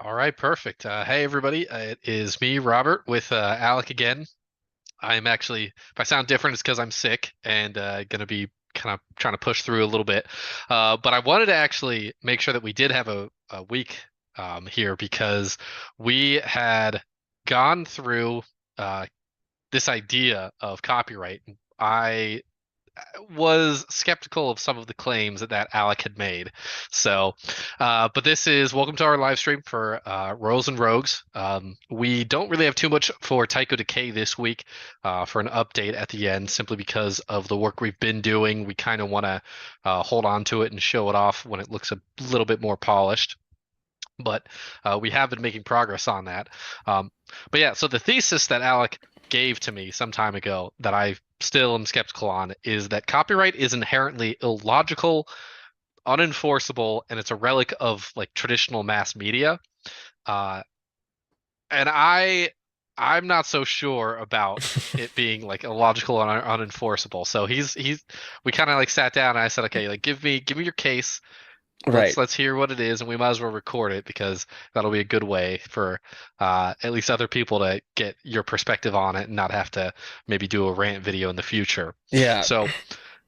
All right, perfect. Hey, everybody. It is me, Robert, with Alec again. I'm actually, if I sound different, it's because I'm sick and gonna be kind of trying to push through a little bit. But I wanted to actually make sure that we did have a week here because we had gone through uh, this idea of copyright. I was skeptical of some of the claims that Alec had made. So, but this is welcome to our live stream for Royals and Rogues. We don't really have too much for Tycho Decay this week for an update at the end, simply because of the work we've been doing. We kind of want to hold on to it and show it off when it looks a little bit more polished. But we have been making progress on that. Um, but yeah, so the thesis that Alec gave to me some time ago that I still am skeptical on is that copyright is inherently illogical, unenforceable, and it's a relic of like traditional mass media. Uh, and I'm not so sure about it being like illogical and unenforceable. So he's we kind of like sat down and I said, okay, like give me your case. Let's Right. let's hear what it is, and we might as well record it because that'll be a good way for at least other people to get your perspective on it and not have to maybe do a rant video in the future. Yeah. So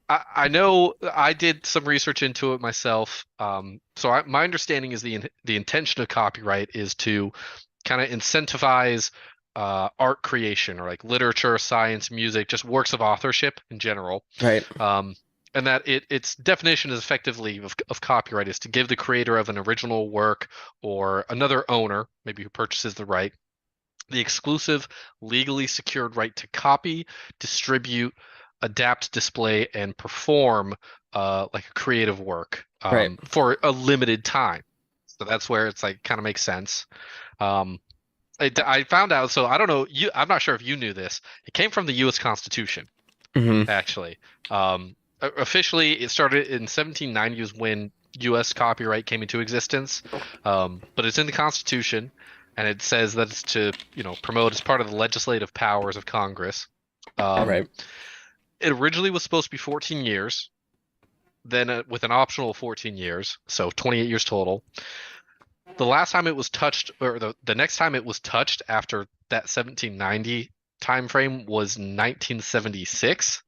I know I did some research into it myself. My understanding is the intention of copyright is to kind of incentivize art creation or like literature, science, music, just works of authorship in general. Right. Um, and that its definition is effectively of copyright is to give the creator of an original work or another owner, maybe who purchases the right, the exclusive, legally secured right to copy, distribute, adapt, display, and perform like a creative work Right. for a limited time. So that's where it's like kind of makes sense. Um, I found out, so I don't know, I'm not sure if you knew this. It came from the U.S. Constitution, hmm actually. Officially, it started in 1790 was when U.S. copyright came into existence, but it's in the Constitution, and it says that it's to, promote as part of the legislative powers of Congress. Um, Right. it originally was supposed to be 14 years, then with an optional 14 years, so 28 years total. The last time it was touched, or the next time it was touched after that 1790 time frame was 1976,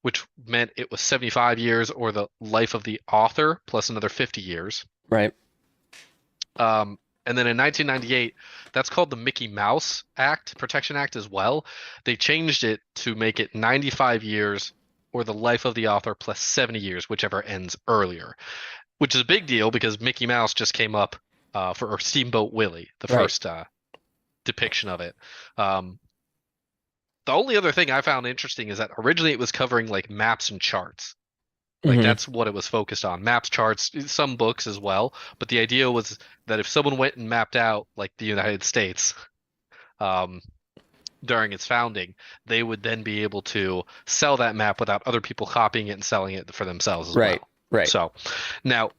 which meant it was 75 years or the life of the author plus another 50 years. Right. And then in 1998, that's called the Mickey Mouse Act, Protection Act as well. They changed it to make it 95 years or the life of the author plus 70 years, whichever ends earlier, which is a big deal because Mickey Mouse just came up for or Steamboat Willie, the Right. first depiction of it. Um, the only other thing I found interesting is that originally it was covering like maps and charts. Like hmm that's what it was focused on. Maps, charts, some books as well. But the idea was that if someone went and mapped out like the United States um, during its founding, they would then be able to sell that map without other people copying it and selling it for themselves as Right. well. Right. So now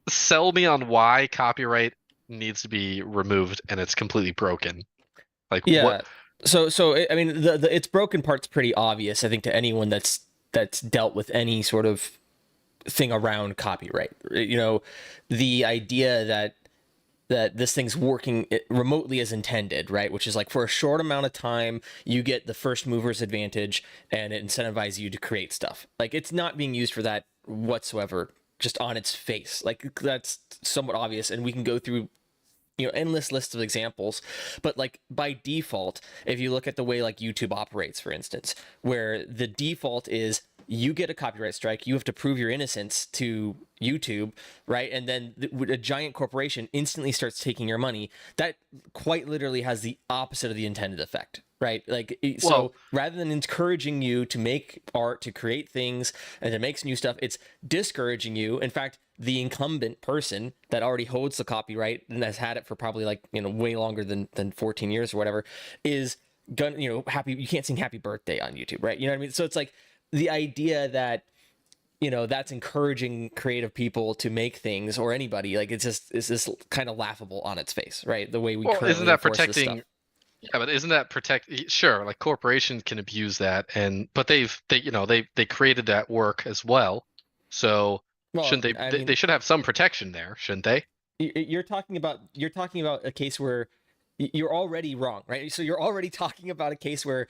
sell me on why copyright needs to be removed and it's completely broken. Like what? Yeah. So I mean, the its broken part's pretty obvious, I think, to anyone that's dealt with any sort of thing around copyright. The idea that this thing's working remotely as intended, right? Which is like for a short amount of time, you get the first mover's advantage and it incentivizes you to create stuff. Like it's not being used for that whatsoever, just on its face. Like that's somewhat obvious. And we can go through endless lists of examples, but like by default, if you look at the way like YouTube operates, for instance, where the default is you get a copyright strike, you have to prove your innocence to YouTube, right? And then a giant corporation instantly starts taking your money. That quite literally has the opposite of the intended effect, right? Like, Well, so rather than encouraging you to make art, to create things, and to make new stuff, it's discouraging you. In fact, the incumbent person that already holds the copyright and has had it for probably like, way longer than 14 years or whatever, is gonna, happy, you can't sing happy birthday on YouTube, right? You know what I mean? So it's like the idea that that's encouraging creative people to make things, or anybody, like it's just kind of laughable on its face, right? The way we well, isn't currently that enforce this protecting? stuff. Yeah, but isn't that protect? Sure, like corporations can abuse that, and but they created that work as well, so Well, shouldn't they? I They mean, should have some protection there, shouldn't they? you're talking about a case where you're already wrong, right? So you're already talking about a case where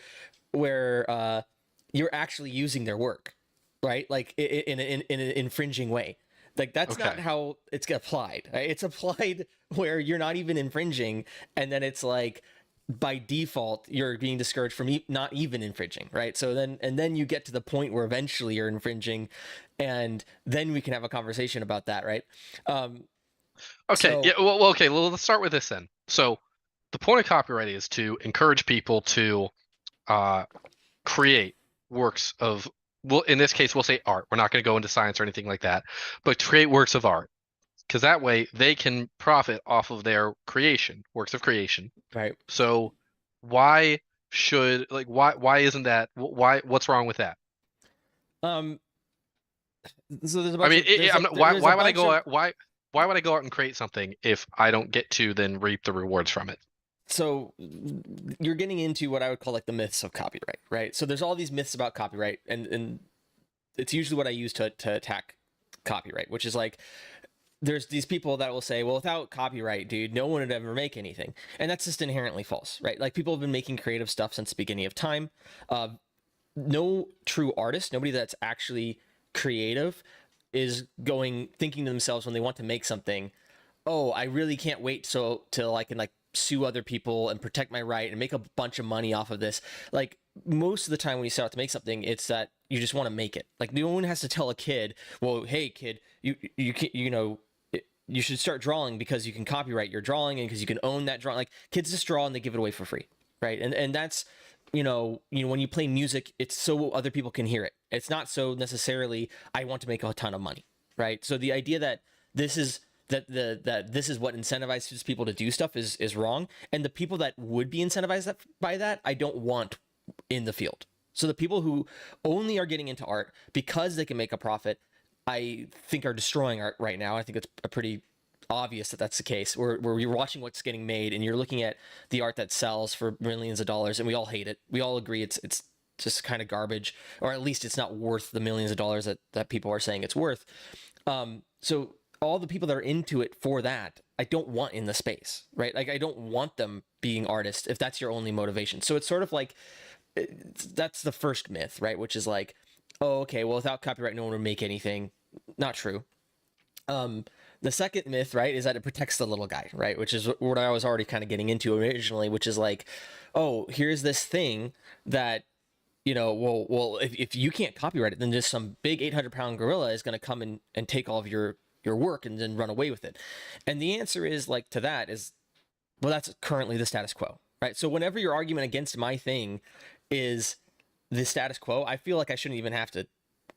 you're actually using their work, right? Like in an infringing way. Like that's not Okay. how it's applied. Right? It's applied where you're not even infringing, and then it's like by default you're being discouraged from not even infringing, right? So then you get to the point where eventually you're infringing, and then we can have a conversation about that, right? Um, Okay. Yeah. so Okay. Well, let's start with this then. So the point of copyright is to encourage people to uh, create works of, well, in this case, we'll say art. We're not going to go into science or anything like that, but to create works of art, because that way they can profit off of their creation, works of creation. right. So why why isn't that, what's wrong with that? Um, so there's a I bunch mean, of there's I'm a not, there's a why would I bunch go of out, why would I go out and create something if I don't get to then reap the rewards from it? so you're getting into what I would call like the myths of copyright, right? So there's all these myths about copyright, and it's usually what I use to attack copyright, which is like there's these people that will say, well, without copyright, dude, no one would ever make anything, and that's just inherently false, right? Like people have been making creative stuff since the beginning of time. Uh, no true artist, nobody that's actually creative, is going thinking to themselves when they want to make something, oh, I really can't wait so till I can like sue other people and protect my right and make a bunch of money off of this. Like most of the time when you set out to make something, it's that you just want to make it. Like no one has to tell a kid, well, hey kid, you can, you should start drawing because you can copyright your drawing and because you can own that drawing. Like kids just draw and they give it away for free, right? And that's when you play music, it's so other people can hear it. It's not so necessarily I want to make a ton of money, right? So the idea that this is that this is what incentivizes people to do stuff is wrong, and the people that would be incentivized by that I don't want in the field. So the people who only are getting into art because they can make a profit, I think are destroying art right now. I think it's a pretty obvious that that's the case. Where you're watching what's getting made and you're looking at the art that sells for millions of dollars, and we all hate it. We all agree it's just kind of garbage, or at least it's not worth the millions of dollars that people are saying it's worth. So all the people that are into it for that, I don't want in the space, right? Like I don't want them being artists if that's your only motivation. So it's sort of like that's the first myth, right? Which is like, oh, okay, well, without copyright, no one would make anything. Not true. Um, the second myth, right, is that it protects the little guy, right? Which is what I was already kind of getting into originally, which is like, oh, here's this thing that well, if you can't copyright it, then just some big 800-pound gorilla is going to come and take all of your work and then run away with it. And the answer is like to that is, well, that's currently the status quo, right? So whenever your argument against my thing is the status quo, I feel like I shouldn't even have to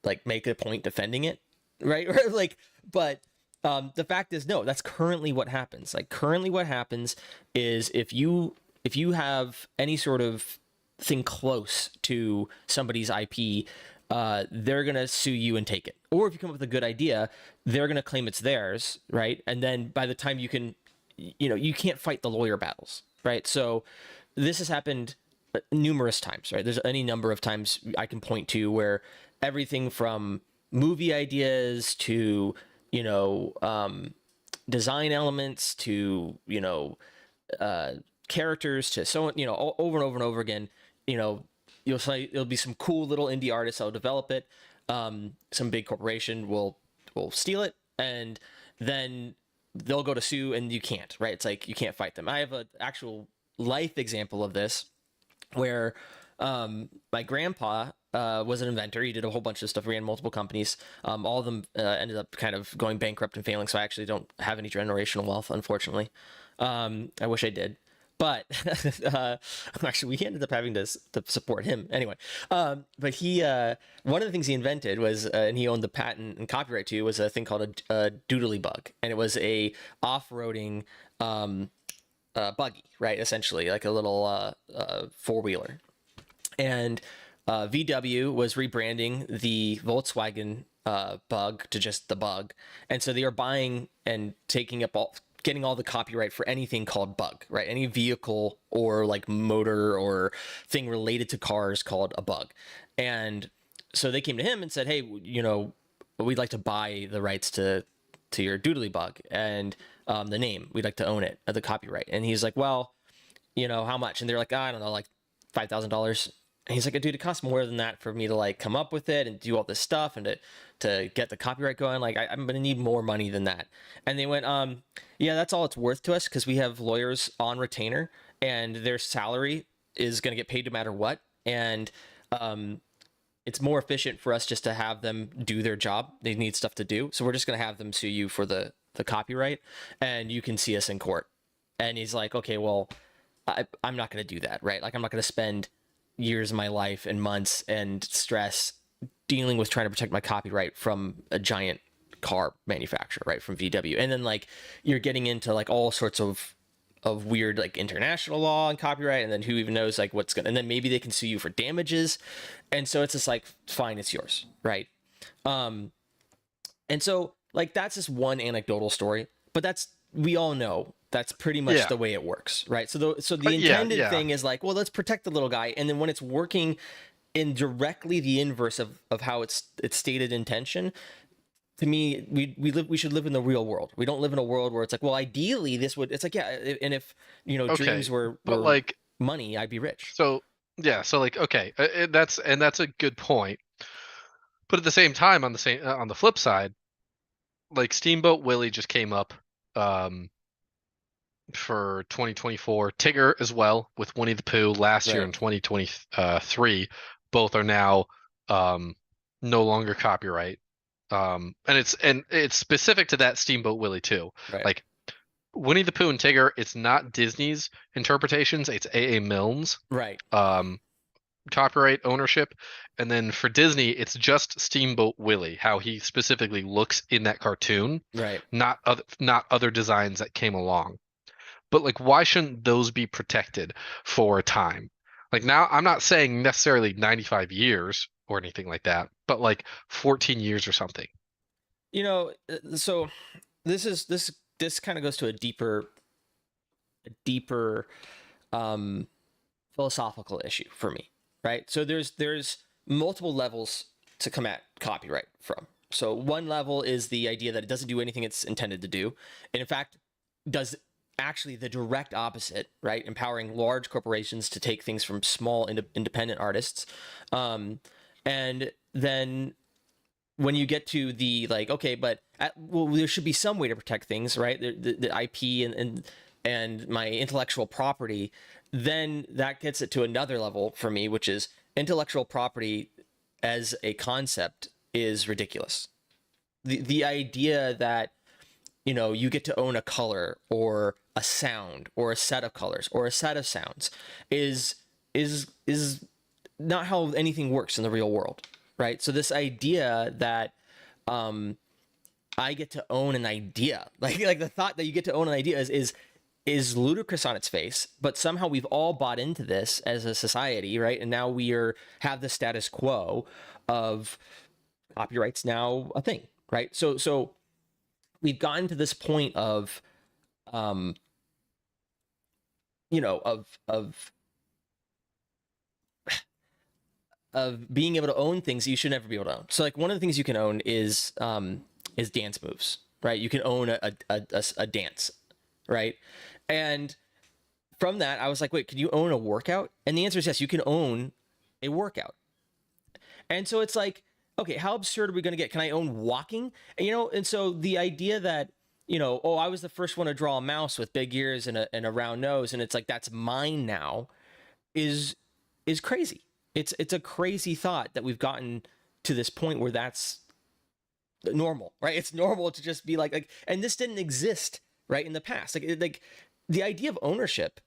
like make a point defending it, right? Like, but the fact is, no, that's currently what happens. Like, currently, what happens is if you have any sort of thing close to somebody's IP, they're gonna sue you and take it. Or if you come up with a good idea, they're gonna claim it's theirs, right? And then by the time you can't fight the lawyer battles, right? So this has happened numerous times, right? There's any number of times I can point to where everything from movie ideas to you know design elements to uh, characters to so over and over and over again. You know, you'll say it'll be some cool little indie artists that'll develop it. Some big corporation will steal it, and then they'll go to sue, and you can't. Right? It's like you can't fight them. I have an actual life example of this where my grandpa was an inventor. He did a whole bunch of stuff, ran multiple companies. All of them ended up kind of going bankrupt and failing. So I actually don't have any generational wealth, unfortunately. I wish I did. But actually, we ended up having to support him anyway. But he, one of the things he invented was, and he owned the patent and copyright to, was a thing called a doodly bug, and it was a off-roading buggy, right? Essentially, like a little four-wheeler. And VW was rebranding the Volkswagen bug to just the bug, and so they are buying and getting all the copyright for anything called bug, right? Any vehicle or like motor or thing related to cars called a bug. And so they came to him and said, hey, we'd like to buy the rights to your doodly bug. And the name. We'd like to own it, the copyright. And he's like, well, how much? And they're like, I don't know, like $5,000. And he's like, dude, it costs more than that for me to like come up with it and do all this stuff and to get the copyright going. Like, I'm gonna need more money than that. And they went, yeah, that's all it's worth to us because we have lawyers on retainer and their salary is gonna get paid no matter what. And it's more efficient for us just to have them do their job. They need stuff to do, so we're just gonna have them sue you for the copyright, and you can see us in court. And he's like, okay, well, I'm not gonna do that, right? Like, I'm not gonna spend years of my life and months and stress dealing with trying to protect my copyright from a giant car manufacturer, right? From VW. And then like you're getting into like all sorts of weird like international law and copyright, and then who even knows like what's gonna, and then maybe they can sue you for damages. And so it's just like, fine, it's yours, right? um and so like that's just one anecdotal story, but that's, we all know that's pretty much Yeah. the way it works, right? So the Yeah, intended yeah. thing is like, well, let's protect the little guy, and then when it's working in directly the inverse of how it's stated intention, to me, we should live in the real world. We don't live in a world where it's like, well, ideally this would, it's like, yeah, and if Okay. dreams were But like, money, I'd be rich. so yeah, so like, okay, that's a good point. But at the same time, on the flip side, like Steamboat Willie just came up um for 2024. Tigger as well with Winnie the Pooh last year Right, in 2023. Both are now um no longer copyright. And it's specific to that Steamboat Willie too. right, Like Winnie the Pooh and Tigger, it's not Disney's interpretations, it's A. Milne's right, um copyright ownership. And then for Disney, it's just Steamboat Willie, how he specifically looks in that cartoon, right. not other designs that came along. But like, why shouldn't those be protected for a time? Like now, I'm not saying necessarily 95 years or anything like that, but like 14 years or something. So this kind of goes to a deeper um philosophical issue for me, right? So there's multiple levels to come at copyright from. So one level is the idea that it doesn't do anything it's intended to do, and in fact does actually the direct opposite, right? Empowering large corporations to take things from small independent artists. And then when you get to the like, okay, but well, there should be some way to protect things, right? The IP and my intellectual property. Then that gets it to another level for me, which is intellectual property as a concept is ridiculous. The idea that you get to own a color or a sound or a set of colors or a set of sounds is not how anything works in the real world, right? So this idea that um I get to own an idea, like the thought that you get to own an idea is ludicrous on its face, but somehow we've all bought into this as a society, right? And now have the status quo of copyrights now a thing, right? So we've gotten to this point of um of being able to own things that you should never be able to own. So like one of the things you can own is dance moves, right? You can own a dance, right? And from that, I was like, wait, can you own a workout? And the answer is yes, you can own a workout. And so it's like, okay, how absurd are we going to get? Can I own walking? And so the idea that, oh, I was the first one to draw a mouse with big ears and a round nose, and it's like that's mine now, is crazy. It's a crazy thought that we've gotten to this point where that's normal, right? It's normal to just be and this didn't exist, right, in the past. Like the idea of ownership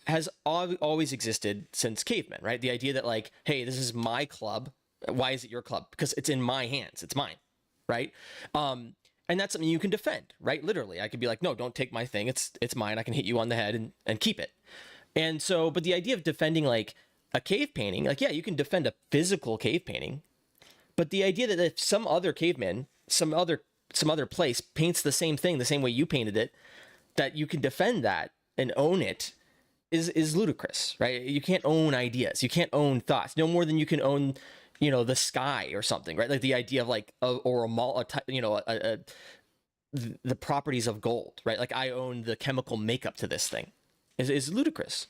has always existed since cavemen, right? The idea that like, hey, this is my club. Why is it your club? Because it's in my hands. It's mine, right? And that's something you can defend, right? Literally, I could be like, no, don't take my thing. It's mine. I can hit you on the head and keep it. And so, but the idea of defending like a cave painting, like, yeah, you can defend a physical cave painting, but the idea that if some other caveman, some other place paints the same thing the same way you painted it, that you can defend that and own it is ludicrous, right? You can't own ideas. You can't own thoughts no more than you can own, the sky or something, right? Like the idea of like or a mall, the properties of gold, right? Like I own the chemical makeup to this thing is ludicrous.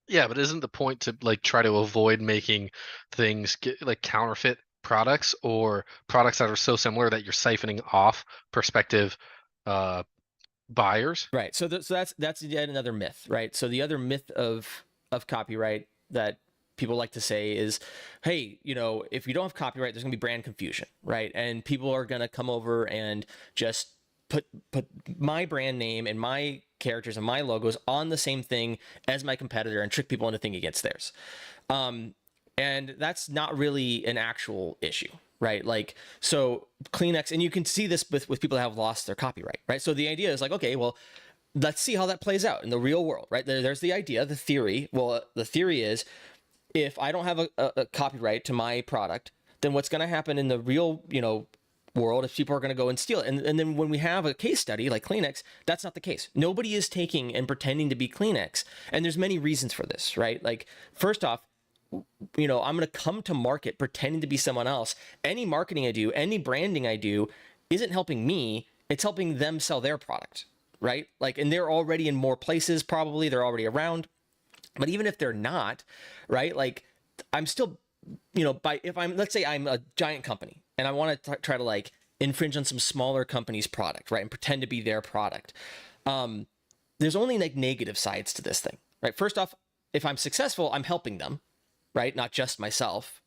Yeah, but isn't the point to like try to avoid making things like counterfeit products or products that are so similar that you're siphoning off prospective uh, buyers? Right. So, so that's yet another myth, right? So the other myth of copyright that people like to say is, hey, you know, if you don't have copyright, there's gonna be brand confusion, right? And people are gonna come over and just put my brand name and my characters and my logos on the same thing as my competitor and trick people into thinking it's theirs. Um, and that's not really an actual issue, right? Like, so Kleenex, and you can see this with people that have lost their copyright, right? So the idea is like, okay, well, let's see how that plays out in the real world, right? There's the idea, the theory. Well, the theory is if I don't have a copyright to my product, then what's going to happen in the real, you know, world if people are going to go and steal it. And then when we have a case study like Kleenex, that's not the case. Nobody is taking and pretending to be Kleenex. And there's many reasons for this, right? Like, first off, you know, I'm going to come to market pretending to be someone else. Any marketing I do, any branding I do isn't helping me. It's helping them sell their product, right? Like, and they're already in more places, probably they're already around. But even if they're not, right? Like, I'm still, you know, if I'm, let's say I'm a giant company and I want to try to like infringe on some smaller company's product, right? And pretend to be their product. There's only like negative sides to this thing, right? First off, if I'm successful, I'm helping them, right? Not just myself.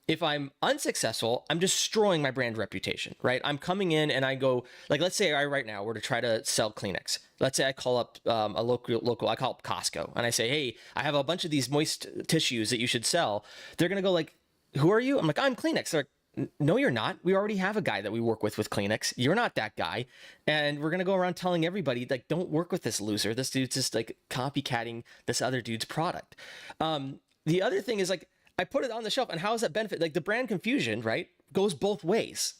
If I'm unsuccessful, I'm destroying my brand reputation, right? I'm coming in and I go, like, let's say I right now were to try to sell Kleenex. Let's say I call up a local, I call up Costco, and I say, hey, I have a bunch of these moist tissues that you should sell. They're gonna go like, who are you? I'm like, I'm Kleenex. They're like, no, you're not. We already have a guy that we work with Kleenex. You're not that guy. And we're going to go around telling everybody, like, don't work with this loser. This dude's just like copycatting this other dude's product. The other thing is like, I put it on the shelf, and how does that benefit? Like, the brand confusion, right, goes both ways.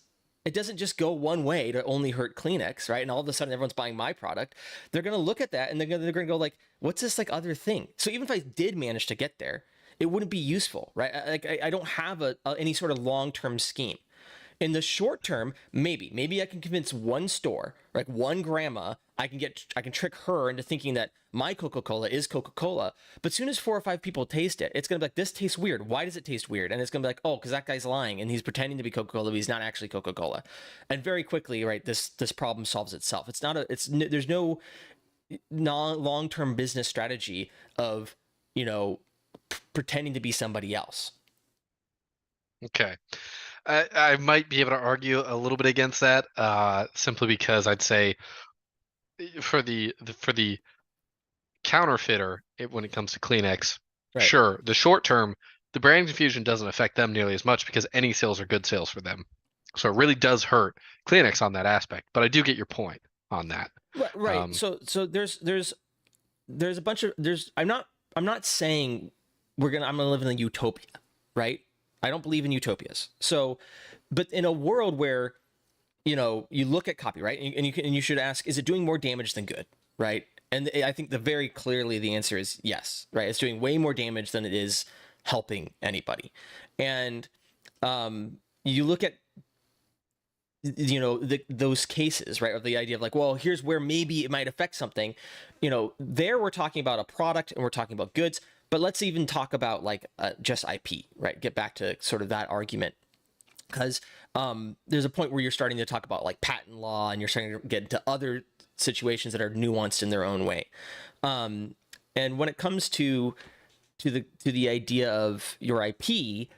It doesn't just go one way to only hurt Kleenex, right? And all of a sudden everyone's buying my product. They're going to look at that and they're going to go like, what's this like other thing? So even if I did manage to get there, it wouldn't be useful, right? Like, I don't have any sort of long-term scheme. In the short term, maybe I can convince one store, like one grandma, I can trick her into thinking that my Coca-Cola is Coca-Cola. But soon as 4 or 5 people taste it, it's gonna be like, this tastes weird. Why does it taste weird? And it's gonna be like, oh, because that guy's lying and he's pretending to be Coca-Cola, but he's not actually Coca-Cola. And very quickly, right, this problem solves itself. It's not a, it's there's no long-term business strategy of, you know, pretending to be somebody else. Okay. I might be able to argue a little bit against that, simply because I'd say for the counterfeiter, when it comes to Kleenex, Right. sure, the short term, the brand confusion doesn't affect them nearly as much because any sales are good sales for them. So it really does hurt Kleenex on that aspect. But I do get your point on that. Right. Um, So there's a bunch of I'm not saying I'm gonna live in a utopia, right? I don't believe in utopias. So, but in a world where, you know, you look at copyright and you should ask, is it doing more damage than good, right? And I think very clearly the answer is yes, right? It's doing way more damage than it is helping anybody. And you look at, you know, those cases, right, of the idea of like, well, here's where maybe it might affect something. You know, there we're talking about a product and we're talking about goods, but let's even talk about like just IP, right? Get back to sort of that argument, because there's a point where you're starting to talk about like patent law and you're starting to get into other situations that are nuanced in their own way. And when it comes to the idea of your IP,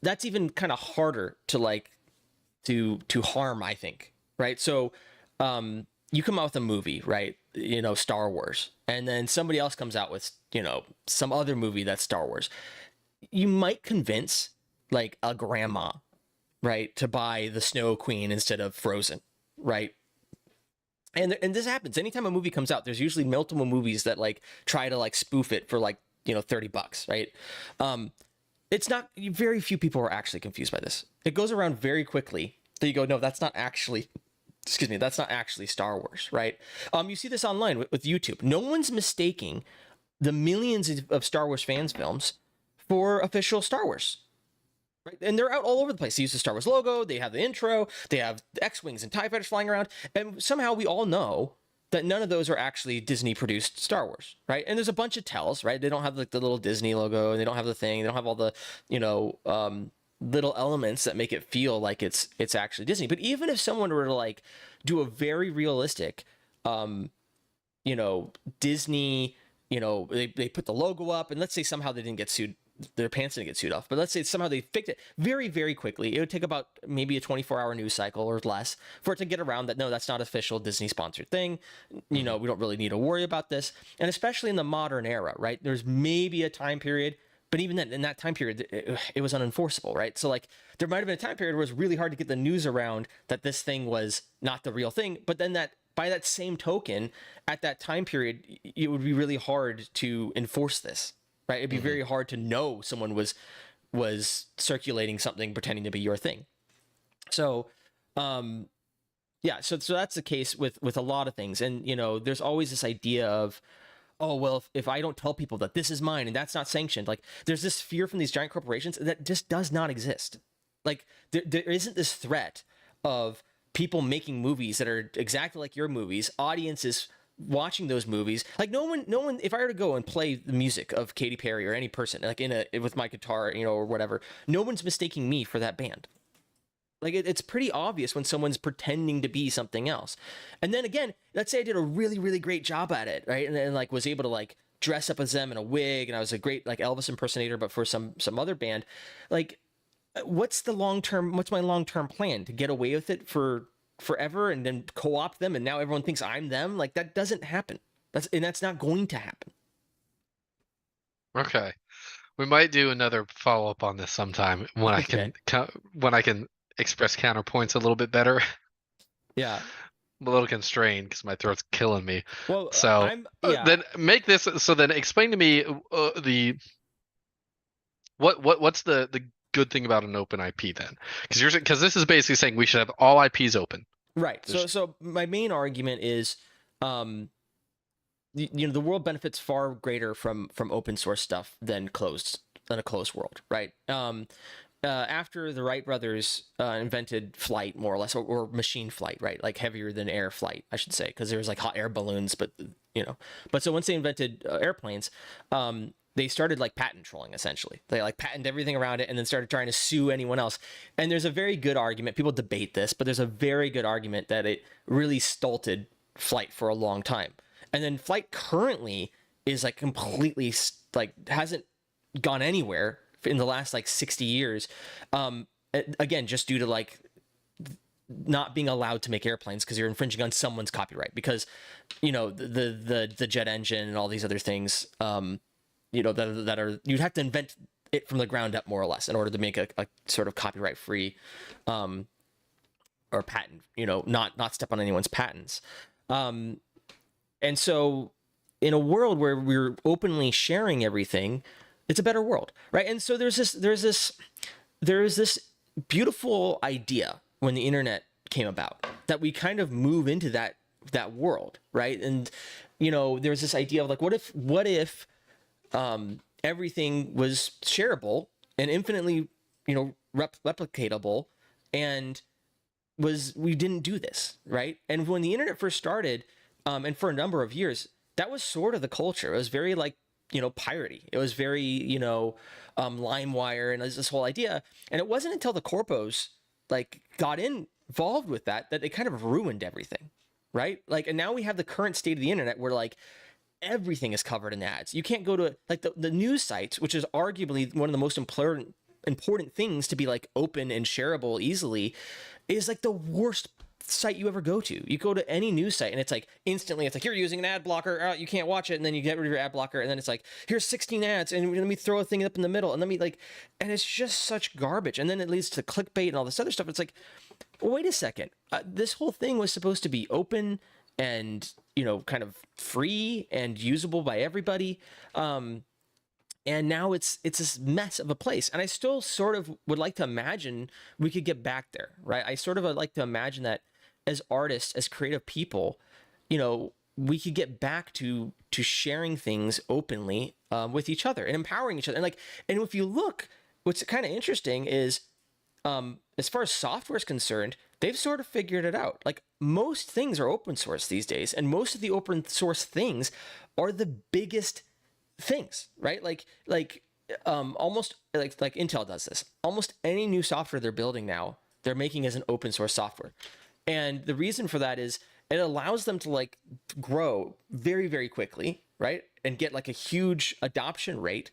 that's even kind of harder to like to harm, I think, right? So you come out with a movie, right? You know, Star Wars, and then somebody else comes out with, you know, some other movie that's Star Wars. You might convince like a grandma, right, to buy the Snow Queen instead of Frozen, right? And this happens anytime a movie comes out. There's usually multiple movies that like try to like spoof it for like, you know, $30, right? It's not, very few people are actually confused by this. It goes around very quickly that you go, no, that's not actually, excuse me, that's not actually Star Wars, right? You see this online with YouTube. No one's mistaking the millions of Star Wars fans films for official Star Wars. right? And they're out all over the place. They use the Star Wars logo. They have the intro. They have X-wings and TIE fighters flying around. And somehow we all know that none of those are actually Disney produced Star Wars, right? And there's a bunch of tells, right? They don't have like the little Disney logo, and they don't have the thing. They don't have all the, little elements that make it feel like it's actually Disney. But even if someone were to like do a very realistic, um, Disney, they put the logo up, and let's say somehow they didn't get sued, their pants didn't get sued off, but let's say somehow they fixed it very, very quickly. It would take about maybe a 24-hour news cycle or less for it to get around that. No, that's not official Disney sponsored thing. We don't really need to worry about this. And especially in the modern era, right? There's maybe a time period, but even then, in that time period, it was unenforceable, right? So like there might have been a time period where it was really hard to get the news around that this thing was not the real thing. But then that by that same token, at that time period, it would be really hard to enforce this, right? It'd be Hmm. very hard to know someone was circulating something pretending to be your thing. So, um, yeah, so that's the case with a lot of things, and there's always this idea of, oh well, if I don't tell people that this is mine and that's not sanctioned, like there's this fear from these giant corporations that just does not exist. Like there isn't this threat of people making movies that are exactly like your movies, audiences watching those movies. Like no one if I were to go and play the music of Katy Perry or any person like with my guitar, or whatever, no one's mistaking me for that band. Like it's pretty obvious when someone's pretending to be something else. And then again, let's say I did a really, really great job at it, right? And then like was able to like dress up as them in a wig, and I was a great like Elvis impersonator, but for some other band. Like, what's my long term plan? To get away with it for forever and then co-opt them, and now everyone thinks I'm them? Like that doesn't happen. That's not going to happen. Okay. We might do another follow-up on this sometime when I Okay. can when I can express counterpoints a little bit better. Yeah. I'm a little constrained because my throat's killing me. Well, So I'm yeah. then make this. So then explain to me the what's the good thing about an open IP then? Because this is basically saying we should have all IPs open. Right. So There's so my main argument is um the world benefits far greater from open source stuff than a closed world, right? After the Wright brothers invented flight, more or less, or machine flight, right? Like heavier than air flight, I should say, because there was like hot air balloons, but so once they invented airplanes, they started like patent trolling essentially. They like patented everything around it and then started trying to sue anyone else. And there's a very good argument. People debate this, but there's a very good argument that it really stulted flight for a long time. And then flight currently is like completely like hasn't gone anywhere in the last like 60 years. Again, just due to like not being allowed to make airplanes because you're infringing on someone's copyright, because the jet engine and all these other things, that are you'd have to invent it from the ground up more or less in order to make a sort of copyright free or patent, not step on anyone's patents. And so in a world where we're openly sharing everything, it's a better world, right? And so there's this beautiful idea when the internet came about that we kind of move into that world, right? And there's this idea of like, what if everything was shareable and infinitely replicatable, and we didn't do this, right? And when the internet first started, and for a number of years, that was sort of the culture. It was very like piratey. It was very LimeWire and this whole idea. And it wasn't until the corpos like got involved with that they kind of ruined everything, right? Like, and now we have the current state of the internet where like everything is covered in ads. You can't go to like the news sites, which is arguably one of the most important things to be like open and shareable easily, is like the worst site you ever go to. You go to any news site and it's like instantly it's like, you're using an ad blocker, you can't watch it, and then you get rid of your ad blocker, and then it's like, here's 16 ads and let me throw a thing up in the middle, and let me like, and it's just such garbage, and then it leads to clickbait and all this other stuff. It's like, well, wait a second, this whole thing was supposed to be open and kind of free and usable by everybody, and now it's this mess of a place. And I still sort of would like to imagine we could get back there, right? I sort of would like to imagine that as artists, as creative people, we could get back to sharing things openly with each other and empowering each other. And like, and if you look what's kind of interesting is, as far as software is concerned, they've sort of figured it out. Like most things are open source these days, and most of the open source things are the biggest things, right? Almost like Intel does this. Almost any new software they're building now, they're making as an open source software. And the reason for that is it allows them to like grow very, very quickly, right? And get like a huge adoption rate,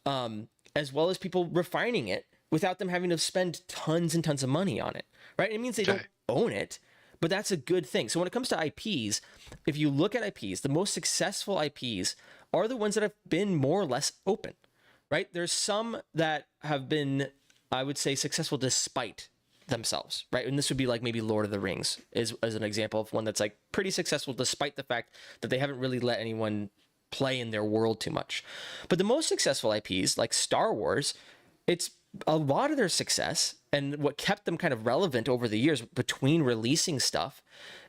as well as people refining it without them having to spend tons and tons of money on it, right? It means they don't Okay. own it, but that's a good thing. So when it comes to IPs, if you look at IPs, the most successful IPs are the ones that have been more or less open, right? There's some that have been, I would say, successful despite themselves, right? And this would be like maybe Lord of the Rings is as an example of one that's like pretty successful despite the fact that they haven't really let anyone play in their world too much. But the most successful IPs like Star Wars, it's a lot of their success and what kept them kind of relevant over the years between releasing stuff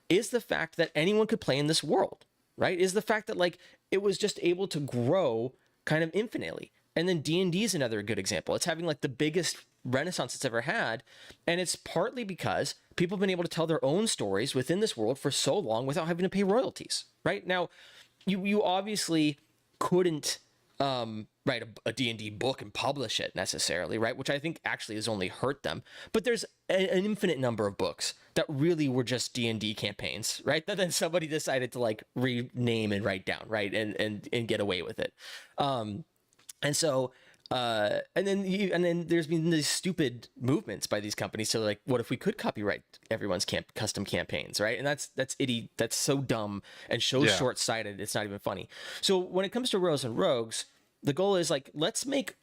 is the fact that anyone could play in this world, right? Is the fact that like it was just able to grow kind of infinitely. And then D&D is another good example. It's having like the biggest renaissance it's ever had, and it's partly because people have been able to tell their own stories within this world for so long without having to pay royalties, right? Now, you obviously couldn't write a D&D book and publish it necessarily, right? Which I think actually has only hurt them. But there's an infinite number of books that really were just D&D campaigns, right? That then somebody decided to like rename and write down, right? And get away with it. And so and then there's been these stupid movements by these companies. So like, what if we could copyright everyone's custom campaigns, right? And that's so dumb and so Yeah. short-sighted. It's not even funny. So when it comes to Royals and Rogues, the goal is like, let's make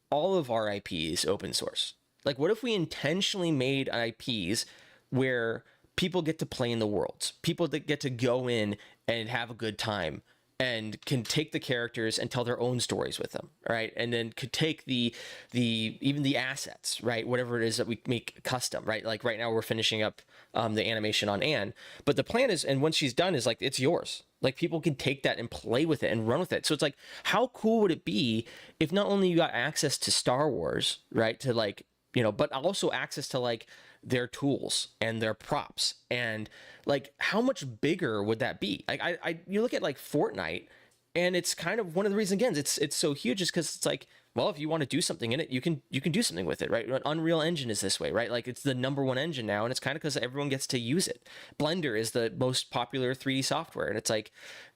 all of our IPs open source. Like, what if we intentionally made IPs where people get to play in the worlds, people that get to go in and have a good time and can take the characters and tell their own stories with them, right? And then could take the even the assets, right? Whatever it is that we make custom, right? Like right now we're finishing up the animation on Anne, but the plan is, and once she's done, is like it's yours. Like people can take that and play with it and run with it. So it's like, how cool would it be if not only you got access to Star Wars, right? To like, but also access to like their tools and their props, and like how much bigger would that be? Like you look at like Fortnite, and it's kind of one of the reasons, again, it's so huge is because it's like, well, if you want to do something in it, you can do something with it, right? Unreal Engine is this way, right? Like it's the number one engine now, and it's kind of because everyone gets to use it. Blender is the most popular 3D software, and it's like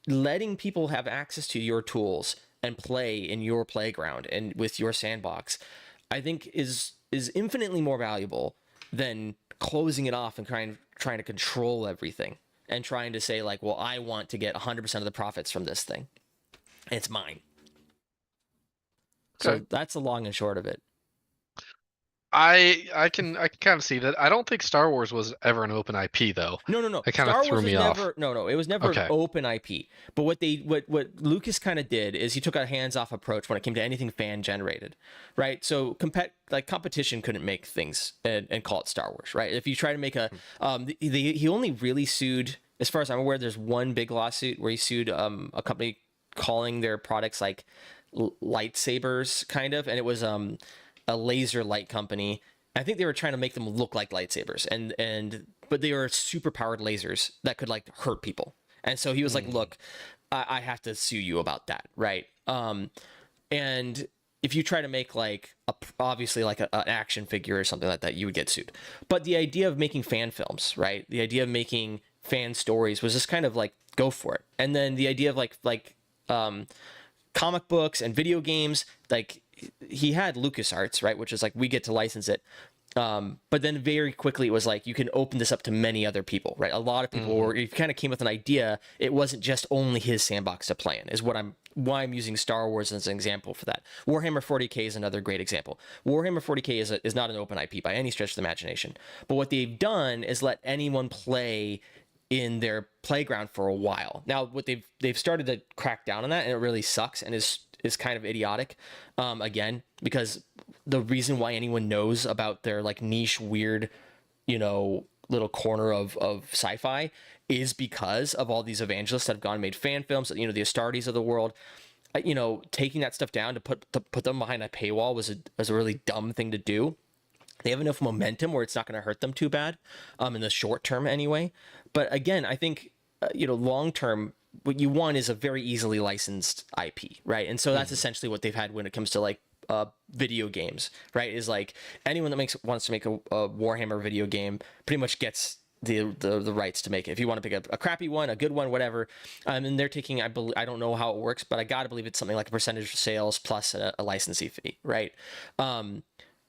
letting people have access to your tools and play in your playground and with your sandbox, I think is infinitely more valuable than closing it off and trying to control everything and trying to say like, well, I want to get 100% of the profits from this thing. It's mine. Okay. So that's the long and short of it. I can kind of see that. I don't think Star Wars was ever an open IP though. No, no, no. That kind of Star threw Wars was me off. never no. It was never an Okay. open IP. But what Lucas kind of did is he took a hands-off approach when it came to anything fan generated, right? So competition couldn't make things and call it Star Wars, right? If you try to make a he only really sued, as far as I'm aware, there's one big lawsuit where he sued a company calling their products like lightsabers kind of, and it was a laser light company. I think they were trying to make them look like lightsabers, but they were super powered lasers that could like hurt people. And so he was like, "Look, I have to sue you about that, right?" And if you try to make like obviously like an action figure or something like that, you would get sued. But the idea of making fan films, right? The idea of making fan stories was just kind of like go for it. And then the idea of comic books and video games, like he had LucasArts, right, which is like we get to license it. But then very quickly it was like you can open this up to many other people, right? A lot of people were, if you kind of came with an idea, it wasn't just only his sandbox to play in, is why I'm using Star Wars as an example for that. Warhammer 40K is another great example. Warhammer 40K is not an open IP by any stretch of the imagination. But what they've done is let anyone play in their playground for a while. Now, what they've started to crack down on that, and it really sucks and is kind of idiotic, again, because the reason why anyone knows about their like niche, weird, little corner of sci-fi is because of all these evangelists that have gone and made fan films, the Astartes of the world. taking that stuff down to put them behind a paywall was a really dumb thing to do. They have enough momentum where it's not going to hurt them too bad, in the short term anyway. But again, I think long term, what you want is a very easily licensed IP, right? And so that's Hmm. essentially what they've had when it comes to like video games, right? Is like anyone that wants to make a Warhammer video game pretty much gets the rights to make it. If you want to pick a crappy one, a good one, whatever, and they're taking, I don't know how it works, but I gotta believe it's something like a percentage of sales plus a licensing fee, right? Um,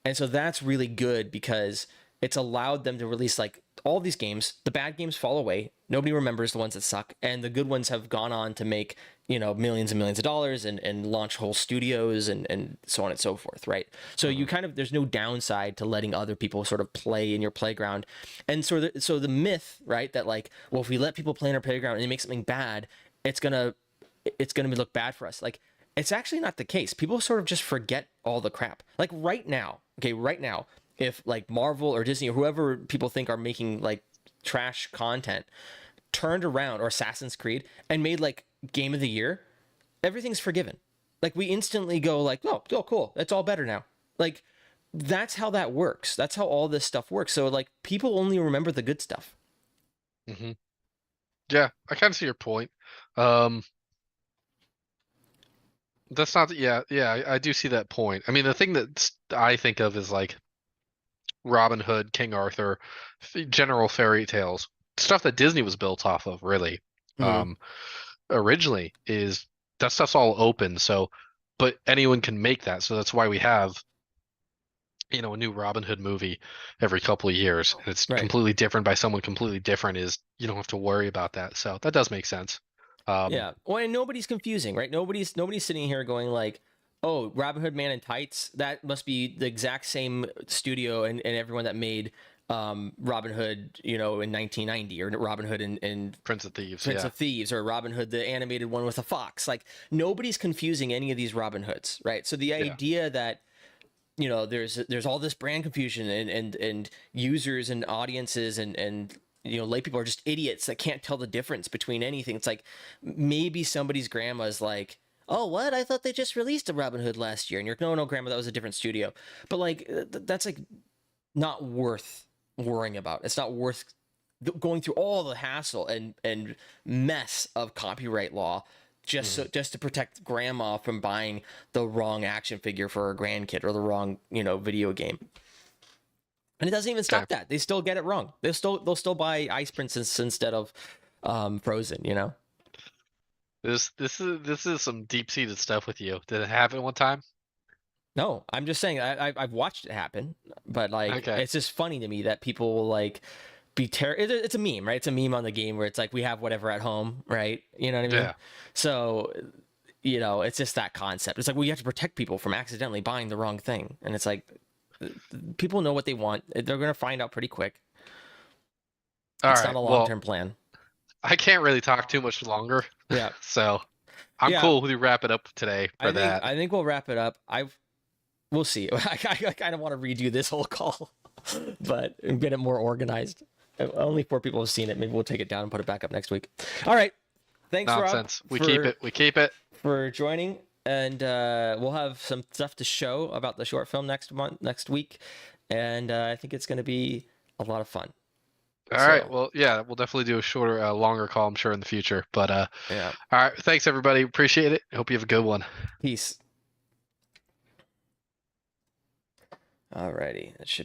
and so that's really good because it's allowed them to release like all these games. The bad games fall away. Nobody remembers the ones that suck. And the good ones have gone on to make, millions and millions of dollars and launch whole studios and so on and so forth, right? So Hmm. there's no downside to letting other people sort of play in your playground. And so the myth, right, that like, well, if we let people play in our playground and they make something bad, it's gonna it's gonna look bad for us. Like it's actually not the case. People sort of just forget all the crap. Like right now, okay, right now, if like Marvel or Disney or whoever people think are making like trash content turned around, or Assassin's Creed, and made like game of the year, everything's forgiven. Like we instantly go like, oh, cool, it's all better now. Like that's how that works. That's how all this stuff works. So like people only remember the good stuff. Hmm. Yeah, I kind of see your point. Um, that's not, yeah, yeah, I do see that point. I mean, the thing that I think of is like Robin Hood, King Arthur, general fairy tales, stuff that Disney was built off of, really. Mm-hmm. Um, Originally is that stuff's all open, so but anyone can make that. So that's why we have, a new Robin Hood movie every couple of years. And it's Right. completely different by someone completely different is you don't have to worry about that. So that does make sense. Um, Yeah. Well, and nobody's confusing, right? Nobody's sitting here going like, "Oh, Robin Hood Man in Tights, that must be the exact same studio and everyone that made Robin Hood, in 1990, or Robin Hood in Prince of Thieves, Prince yeah. of Thieves, or Robin Hood the animated one with a fox." Like nobody's confusing any of these Robin Hoods, right? So the Yeah. idea that there's all this brand confusion and users and audiences and lay people are just idiots that can't tell the difference between anything. It's like maybe somebody's grandma's like, oh, what, I thought they just released a Robin Hood last year, and you're like, no, no, grandma, that was a different studio. But like that's like not worth worrying about. It's not worth going through all the hassle and mess of copyright law Hmm. just to protect grandma from buying the wrong action figure for her grandkid, or the wrong video game. And it doesn't even Okay. stop that. They still get it wrong. They'll still buy Ice Princess instead of Frozen. This is some deep-seated stuff with you. Did it happen one time? No, I'm just saying I've watched it happen, but like Okay. it's just funny to me that people will like it's a meme, right? It's a meme on the game where it's like we have whatever at home, right? You know what I mean? Yeah. So it's just that concept. It's like, well, you have to protect people from accidentally buying the wrong thing, and it's like people know what they want. They're gonna find out pretty quick. All It's not right. a long Well, term plan. I can't really talk too much longer, Yeah, so I'm yeah. cool with you wrapping up today for that. I think we'll wrap it up. We'll see. I kind of want to redo this whole call, but get it more organized. Only four people have seen it. Maybe we'll take it down and put it back up next week. All right. Thanks, Rob, Nonsense. We keep it. We keep it. for joining, and we'll have some stuff to show about the short film next week, and I think it's going to be a lot of fun. All right. So Well, yeah, we'll definitely do a shorter, longer call, I'm sure, in the future. But yeah, all right. Thanks, everybody. Appreciate it. Hope you have a good one. peace. Alrighty, that should